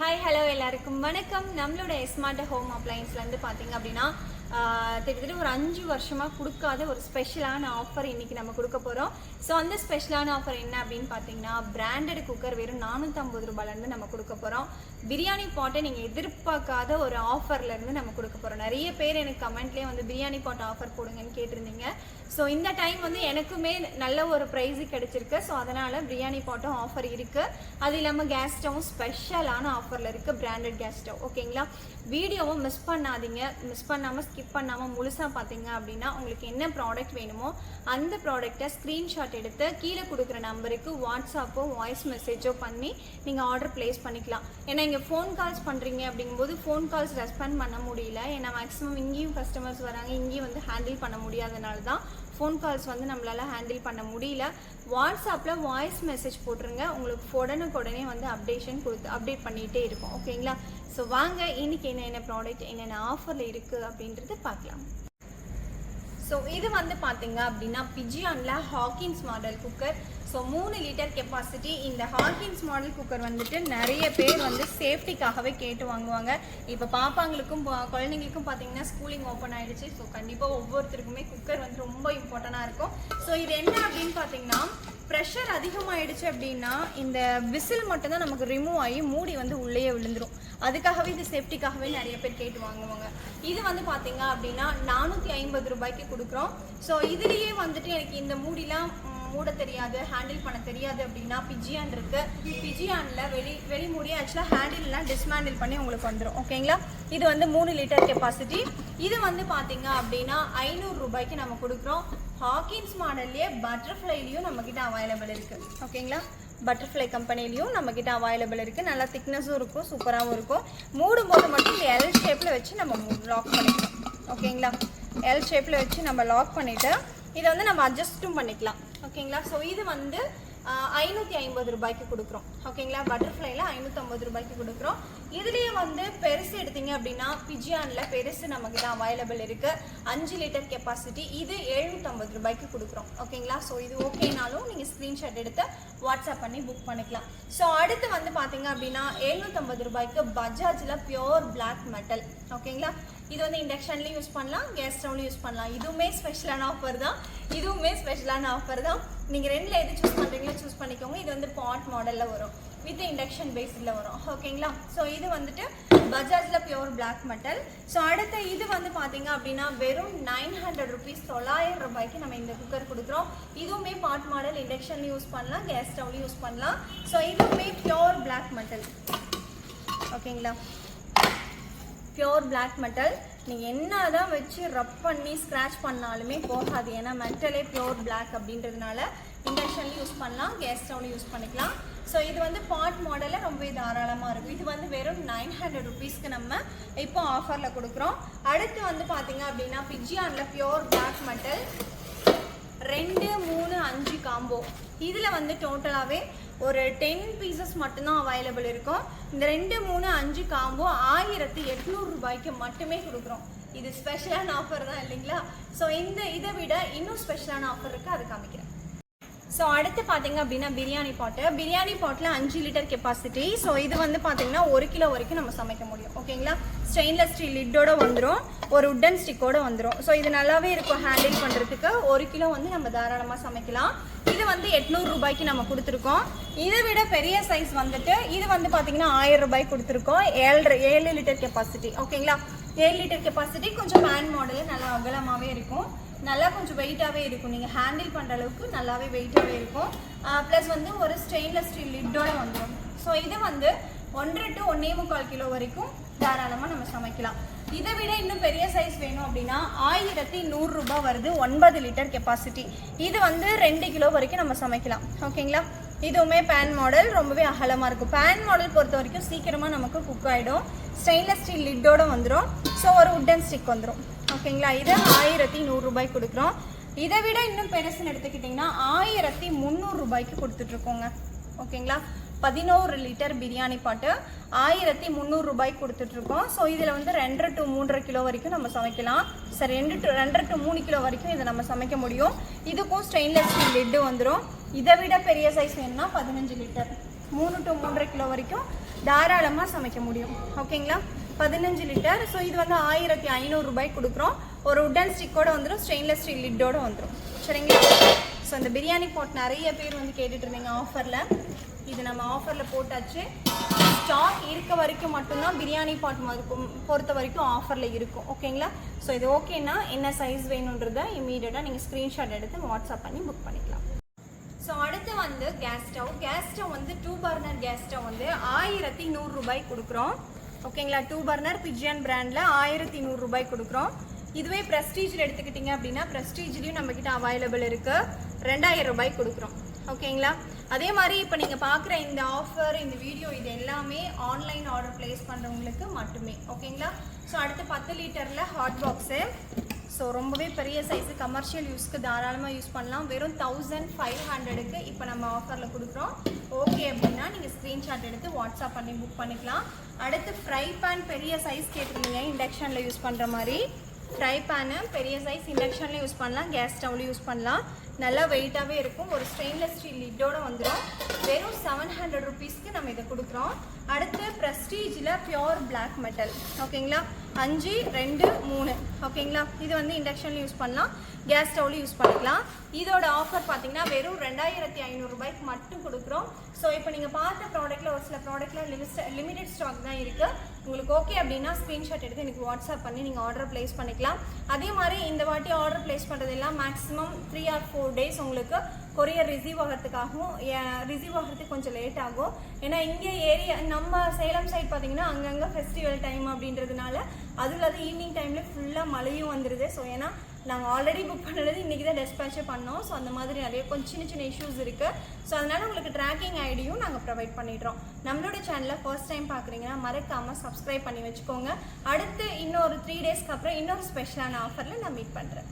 Hi hello எல்லாருக்கும் வணக்கம். நம்மளோட ஸ்மார்ட் ஹோம் அப்ளையன்ஸ்லேருந்து பார்த்தீங்க அப்படின்னா கிட்டத்தட்ட ஒரு 5 வருஷமாக கொடுக்காத ஒரு ஸ்பெஷலான ஆஃபர் இன்றைக்கி நம்ம கொடுக்க போகிறோம். ஸோ அந்த ஸ்பெஷலான ஆஃபர் என்ன அப்படின்னு பார்த்தீங்கன்னா, பிராண்டட் குக்கர் வெறும் 450 ரூபாயிலேருந்து நம்ம கொடுக்க போகிறோம். பிரியாணி பாட்டை நீங்கள் எதிர்பார்க்காத ஒரு ஆஃபர்லேருந்து நம்ம கொடுக்க போகிறோம். நிறைய பேர் எனக்கு கமெண்ட்லேயே வந்து பிரியாணி பாட் ஆஃபர் போடுங்கன்னு கேட்டிருந்தீங்க. ஸோ இந்த டைம் வந்து எனக்குமே நல்ல ஒரு ப்ரைஸு கிடச்சிருக்கு. ஸோ அதனால் பிரியாணி பாட்டும் ஆஃபர் இருக்குது. அது இல்லாமல் கேஸ் ஸ்டவும் ஸ்பெஷலான ஆஃபரில் இருக்குது, பிராண்டட் கேஸ் ஸ்டவ். ஓகேங்களா, வீடியோவும் மிஸ் பண்ணாதீங்க. மிஸ் பண்ணாமல் ஸ்கிப் பண்ணாமல் முழுசாக பார்த்தீங்க அப்படின்னா உங்களுக்கு என்ன ப்ராடக்ட் வேணுமோ அந்த ப்ராடக்டை ஸ்க்ரீன்ஷாட் எடுத்து கீழே கொடுக்குற நம்பருக்கு வாட்ஸ்அப்போ வாய்ஸ் மெசேஜோ பண்ணி நீங்கள் ஆர்டர் ப்ளேஸ் பண்ணிக்கலாம். ஏன்னா இங்கே ஃபோன் கால்ஸ் பண்ணுறீங்க அப்படிங்கும்போது ஃபோன் கால்ஸ் ரெஸ்பாண்ட் பண்ண முடியல. ஏன்னா மேக்ஸிமம் இங்கேயும் கஸ்டமர்ஸ் வராங்க, இங்கேயும் வந்து ஹேண்டில் பண்ண முடியாதனால தான் ஃபோன் கால்ஸ் வந்து நம்மளால் ஹேண்டில் பண்ண முடியல. வாட்ஸ்அப்பில் வாய்ஸ் மெசேஜ் போட்டுருங்க, உங்களுக்கு உடனுக்குடனே வந்து அப்டேட் பண்ணிகிட்டே இருக்கும். ஓகேங்களா, ஸோ வாங்க இன்றைக்கி என்னென்ன ப்ராடக்ட் என்னென்ன ஆஃபரில் இருக்குது அப்படின்றது பார்க்கலாம். ஸோ இது வந்து பார்த்தீங்க அப்படின்னா பிஜியானில் Hawkins model cooker. So 3 litre capacity. இந்த ஹாக்கின்ஸ் மாடல் குக்கர் வந்துட்டு நிறைய பேர் வந்து சேஃப்டிக்காகவே கேட்டு வாங்குவாங்க. இப்போ பாப்பாங்களுக்கும் குழந்தைங்களுக்கும் பார்த்தீங்கன்னா ஸ்கூலிங் ஓப்பன் ஆகிடுச்சு. ஸோ கண்டிப்பாக ஒவ்வொருத்தருக்குமே குக்கர் வந்து ரொம்ப இம்பார்ட்டண்ட்டாக இருக்கும். ஸோ இது என்ன அப்படின்னு பார்த்தீங்கன்னா, ப்ரெஷர் அதிகமாகிடுச்சு அப்படின்னா இந்த விசில் மட்டும்தான் நமக்கு ரிமூவ் ஆகி மூடி வந்து உள்ளேயே விழுந்துடும். அதுக்காகவே இது சேஃப்டிக்காகவே நிறைய பேர் கேட்டு வாங்குவாங்க. இது வந்து பார்த்தீங்க அப்படின்னா 450 ரூபாய்க்கு கொடுக்குறோம். ஸோ இதுலேயே வந்துட்டு எனக்கு இந்த மூடிலாம் மூட தெரியாது, ஹேண்டில் பண்ண தெரியாது அப்படின்னா பிஜியான் இருக்குது. பிஜியானில் வெளி மூடி ஆக்சுவலாக ஹேண்டில்லாம் டிஸ்மேண்டில் பண்ணி உங்களுக்கு வந்துடும். ஓகேங்களா, இது வந்து 3 லிட்டர் கெப்பாசிட்டி. இது வந்து பார்த்தீங்க அப்படின்னா 500 ரூபாய்க்கு நம்ம கொடுக்குறோம். ஹாக்கின்ஸ் மாடல்லையே பட்டர்ஃப்ளைலையும் நம்மக்கிட்ட அவைலபிள் இருக்குது. ஓகேங்களா, பட்டர்ஃப்ளை கம்பெனிலையும் நம்மக்கிட்ட அவைலபிள் இருக்குது. நல்லா திக்னஸும் இருக்கும், சூப்பராகவும் இருக்கும். மூடும்போது மட்டும் இந்த எல் ஷேப்பில் வச்சு நம்ம லாக் பண்ணிக்கலாம். ஓகேங்களா, எல் ஷேப்பில் வச்சு நம்ம லாக் பண்ணிவிட்டு இதை வந்து நம்ம அட்ஜஸ்ட்டும் பண்ணிக்கலாம். ஓகேங்களா, ஸோ இது வந்து 550 ரூபாய்க்கு கொடுக்குறோம். ஓகேங்களா, பட்டர்ஃப்ளைல 550 ரூபாய்க்கு கொடுக்குறோம். இதுலேயே வந்து பெருசு எடுத்தீங்க அப்படின்னா பிஜியானில் பெருசு நம்மக்கிட்ட அவைலபிள் இருக்குது. 5 லிட்டர் கெப்பாசிட்டி. இது 750 ரூபாய்க்கு கொடுக்குறோம். ஓகேங்களா, ஸோ இது ஓகேனாலும் நீங்கள் ஸ்க்ரீன்ஷாட் எடுத்து வாட்ஸ்அப் பண்ணி புக் பண்ணிக்கலாம். ஸோ அடுத்து வந்து பார்த்தீங்க அப்படின்னா 750 ரூபாய்க்கு பஜாஜில் பியோர் பிளாக் மெட்டல். ஓகேங்களா, இது வந்து இண்டக்ஷன்லேயும் யூஸ் பண்ணலாம், கேஸ் ஸ்டவ்லையும் யூஸ் பண்ணலாம். இதுவுமே ஸ்பெஷலான ஆஃபர் தான். நீங்கள் ரெண்டில் எது சூஸ் பண்ணுறீங்களோ சூஸ் பண்ணிக்கோங்க. இது வந்து பாட் மாடலில் வரும், வித் இண்டக்ஷன் பேஸில் வரும். ஓகேங்களா, ஸோ இது வந்துட்டு பஜாஜில் பியோர் பிளாக் மெட்டல். ஸோ அடுத்து இது வந்து பார்த்தீங்க அப்படின்னா வெறும் 900 ருபீஸ், 900 ரூபாய்க்கு நம்ம இந்த குக்கர் கொடுக்குறோம். இதுவுமே பாட் மாடல், இண்டக்ஷன்லையும் யூஸ் பண்ணலாம், கேஸ் ஸ்டவ்லையும் யூஸ் பண்ணலாம். ஸோ இதுவுமே பியோர் பிளாக் மெட்டல். ஓகேங்களா, பியோர் பிளாக் மெட்டல். நீங்கள் என்ன தான் வச்சு ரப் பண்ணி ஸ்க்ராட்ச் பண்ணாலுமே போகாது. ஏன்னா மெட்டலே பியோர் பிளாக் அப்படின்றதுனால இண்டக்ஷன்லையும் யூஸ் பண்ணலாம், கேஸ் ஸ்டவ்லையும் யூஸ் பண்ணிக்கலாம். ஸோ இது வந்து பாட் மாடலில் ரொம்ப தாராளமாக இருக்கும். இது வந்து வெறும் 900 ருபீஸ்க்கு நம்ம இப்போ ஆஃபரில் கொடுக்குறோம். அடுத்து வந்து பார்த்தீங்க அப்படின்னா பிஜியானில் பியோர் பிளாக் மெட்டல் 2, 3, 5 காம்போ. இதில் வந்து டோட்டலாகவே ஒரு 10 பீசஸ் மட்டும்தான் அவைலபிள் இருக்கும். இந்த 2, 3, 5 காம்போ 1800 ரூபாய்க்கு மட்டுமே கொடுக்குறோம். இது ஸ்பெஷலான ஆஃபர் தான் இல்லைங்களா? ஸோ இதை விட இன்னும் ஸ்பெஷலான ஆஃபர் இருக்குது, அது காமிக்கிறேன். ஸோ அடுத்து பார்த்தீங்க அப்படின்னா பிரியாணி பாட்டில் 5 லிட்டர் கெப்பாசிட்டி. ஸோ இது வந்து பார்த்தீங்கன்னா 1 கிலோ வரைக்கும் நம்ம சமைக்க முடியும். ஓகேங்களா, ஸ்டெயின்லெஸ் ஸ்டீல் லிட்டோட வந்துடும், ஒரு உட்டன் ஸ்டிக்கோட வந்துடும். ஸோ இது நல்லாவே இருக்கும் ஹேண்டில் பண்ணுறதுக்கு. 1 கிலோ வந்து நம்ம தாராளமாக சமைக்கலாம். இது வந்து 800 ரூபாய்க்கு நம்ம கொடுத்துருக்கோம். இதை விட பெரிய சைஸ் வந்துட்டு இது வந்து பார்த்தீங்கன்னா 1000 ரூபாய்க்கு கொடுத்துருக்கோம். 7 லிட்டர் கெப்பாசிட்டி. ஓகேங்களா, 7 லிட்டர் கெப்பாசிட்டி. கொஞ்சம் பேன் மாடலு, நல்லா அகலமாகவே இருக்கும், நல்லா கொஞ்சம் வெயிட்டாகவே இருக்கும். நீங்கள் ஹேண்டில் பண்ணுற அளவுக்கு நல்லாவே வெயிட்டாகவே இருக்கும். ப்ளஸ் வந்து ஒரு ஸ்டெயின்லெஸ் ஸ்டீல் லிட்டோட வந்துடும். ஸோ இது வந்து 1 to 1.25 கிலோ வரைக்கும் தாராளமாக நம்ம சமைக்கலாம். இதை விட இன்னும் பெரிய சைஸ் வேணும் அப்படின்னா 1100 ரூபாய் வருது, 9 லிட்டர் கெப்பாசிட்டி. இது வந்து 2 கிலோ வரைக்கும் நம்ம சமைக்கலாம். ஓகேங்களா, இதுவுமே பேன் மாடல், ரொம்பவே அகலமாக இருக்கும். பேன் மாடல் பொறுத்த வரைக்கும் சீக்கிரமாக நமக்கு குக் ஆகிடும். ஸ்டெயின்லெஸ் ஸ்டீல் லிட்டோட வந்துடும். ஸோ ஒரு உட்டன் ஸ்டிக் வந்துடும். ஓகேங்களா, இது 1100 ரூபாய்க்கு கொடுக்குறோம். இதை விட இன்னும் பெருசுன்னு எடுத்துக்கிட்டிங்கன்னா 1300 ரூபாய்க்கு கொடுத்துட்ருக்கோங்க. ஓகேங்களா, 11 லிட்டர் பிரியாணி பாட்டு 1300 ரூபாய்க்கு கொடுத்துட்ருக்கோம். ஸோ இதில் வந்து 2 to 3.5 கிலோ வரைக்கும் நம்ம சமைக்கலாம். சரி, 2 to 3 கிலோ வரைக்கும் இதை நம்ம சமைக்க முடியும். இதுக்கும் ஸ்டெயின்லெஸ் ஸ்டீல் லிட்டு வந்துடும். இதை விட பெரிய சைஸ் வேணும்னா 15 லிட்டர், 3 to 3.5 கிலோ வரைக்கும் தாராளமாக சமைக்க முடியும். ஓகேங்களா, 15 லிட்டர். ஸோ இது வந்து 1500 ரூபாய்க்கு கொடுக்குறோம். ஒரு உட்டன் ஸ்டிக்கோட வந்துடும், ஸ்டெயின்லெஸ் ஸ்டீல் லிட்டோட வந்துடும். சரிங்களா. ஸோ இந்த பிரியாணி பாட் நிறைய பேர் வந்து கேட்டுட்டு இருந்தீங்க ஆஃபரில். இது நம்ம ஆஃபரில் போட்டாச்சு. ஸ்டாக் இருக்க வரைக்கும் மட்டும்தான் பிரியாணி பாட் பொறுத்த வரைக்கும் ஆஃபரில் இருக்கும். ஓகேங்களா. ஸோ இது ஓகேன்னா என்ன சைஸ் வேணுன்றதை இமீடியட்டாக நீங்கள் ஸ்க்ரீன்ஷாட் எடுத்து வாட்ஸ்அப் பண்ணி புக் பண்ணிக்கலாம். ஸோ அடுத்து வந்து கேஸ் ஸ்டவ் வந்து 2 பர்னர் கேஸ் ஸ்டவ் வந்து 1100 ரூபாய்க்கு கொடுக்குறோம். ஓகேங்களா. 2 பர்னர் பிஜியன் பிராண்டில் 1100 ரூபாய்க்கு கொடுக்குறோம். இதுவே ப்ரெஸ்டீஜில் எடுத்துக்கிட்டிங்க அப்படின்னா ப்ரெஸ்டீஜ்லேயும் நம்மக்கிட்ட அவைலபிள் இருக்குது. 2000 ரூபாய்க்கு கொடுக்குறோம். ஓகேங்களா. அதே மாதிரி இப்போ நீங்கள் பார்க்குற இந்த ஆஃபர், இந்த வீடியோ, இது எல்லாமே ஆன்லைன் ஆர்டர் ப்ளேஸ் பண்ணுறவங்களுக்கு மட்டுமே. ஓகேங்களா. ஸோ அடுத்து 10 லிட்டரில் ஹாட் பாக்ஸு. ஸோ ரொம்பவே பெரிய சைஸு, கமர்ஷியல் யூஸ்க்கு தாராளமாக யூஸ் பண்ணலாம். வெறும் 1500க்கு இப்போ நம்ம ஆஃபரில் கொடுக்குறோம். ஓகே அப்படின்னா நீங்கள் ஸ்க்ரீன்ஷாட் எடுத்து வாட்ஸ்அப் பண்ணி புக் பண்ணிக்கலாம். அடுத்து ஃப்ரை பேன் பெரிய சைஸ் கேட்டிருந்தீங்க, இண்டக்ஷனில் யூஸ் பண்ணுற மாதிரி. ஃப்ரை பேனு பெரிய சைஸ் இண்டக்ஷனில் யூஸ் பண்ணலாம், கேஸ் ஸ்டவ்லையும் யூஸ் பண்ணலாம். நல்லா வெயிட்டாகவே இருக்கும். ஒரு ஸ்டெயின்லெஸ் ஸ்டீல் லிட்டோட வந்துடும். வெறும் 700 ருபீஸ்க்கு நம்ம இதை கொடுக்குறோம். அடுத்து ப்ரெஸ்டீஜில் பியோர் பிளாக் மெட்டல். ஓகேங்களா. 5, 2, 3. ஓகேங்களா. இது வந்து இண்டக்ஷன்லையும் யூஸ் பண்ணலாம், கேஸ் ஸ்டவ்லையும் யூஸ் பண்ணிக்கலாம். இதோட ஆஃபர் பார்த்தீங்கன்னா வெறும் 2500 ரூபாய்க்கு மட்டும் கொடுக்குறோம். ஸோ இப்போ நீங்கள் பார்த்த ப்ராடக்ட்டில் ஒரு சில ப்ராடக்ட்டில் லிமிடெட் ஸ்டாக் தான் இருக்குது. உங்களுக்கு ஓகே அப்படின்னா ஸ்க்ரீன்ஷாட் எடுத்து எனக்கு வாட்ஸ்அப் பண்ணி நீங்கள் ஆர்டர் ப்ளேஸ் பண்ணிக்கலாம். அதே மாதிரி இந்த வாட்டி ஆர்டர் ப்ளேஸ் பண்ணுறதெல்லாம் மேக்ஸிமம் 3 or 4 days உங்களுக்கு கொரியர் ரிசீவ் ஆகிறதுக்காகவும், ரிசீவ் ஆகிறதுக்கு கொஞ்சம் லேட் ஆகும். ஏன்னா இங்கே ஏரியா நம்ம சேலம் சைட் பார்த்தீங்கன்னா அங்கங்கே ஃபெஸ்டிவல் டைம் அப்படின்றதுனால, அதுவும் இல்லாத ஈவினிங் டைமில் ஃபுல்லாக மழையும் வந்துடுது. ஸோ ஏன்னா நாங்கள் ஆல்ரெடி புக் பண்ணுறது இன்றைக்கி தான் டெஸ்பேச்சே பண்ணோம். ஸோ அந்த மாதிரி நிறைய கொஞ்சம் சின்ன இஷ்யூஸ் இருக்குது. ஸோ அதனால் உங்களுக்கு ட்ராக்கிங் ஐடியும் நாங்கள் ப்ரொவைட் பண்ணிடுறோம். நம்மளோட சேனலை ஃபர்ஸ்ட் டைம் பார்க்குறீங்கன்னா மறக்காமல் சப்ஸ்கிரைப் பண்ணி வச்சுக்கோங்க. அடுத்து இன்னொரு 3 daysக்கு அப்புறம் இன்னொரு ஸ்பெஷலான ஆஃபரில் நான் மீட் பண்ணுறேன்.